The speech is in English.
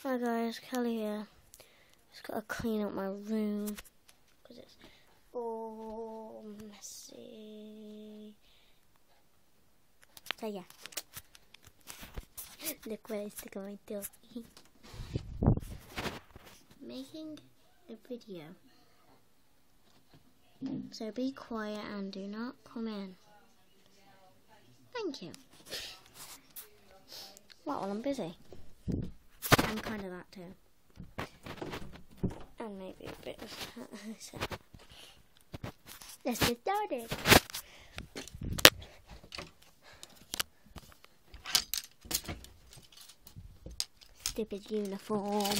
Hi guys, Kelly here. Just gotta clean up my room because it's all messy. So yeah, look what I stick on my door. Making a video. So be quiet and do not come in. Thank you. Well, I'm busy. I'm kind of that too. And maybe a bit of that. So, let's get started. Stupid uniform.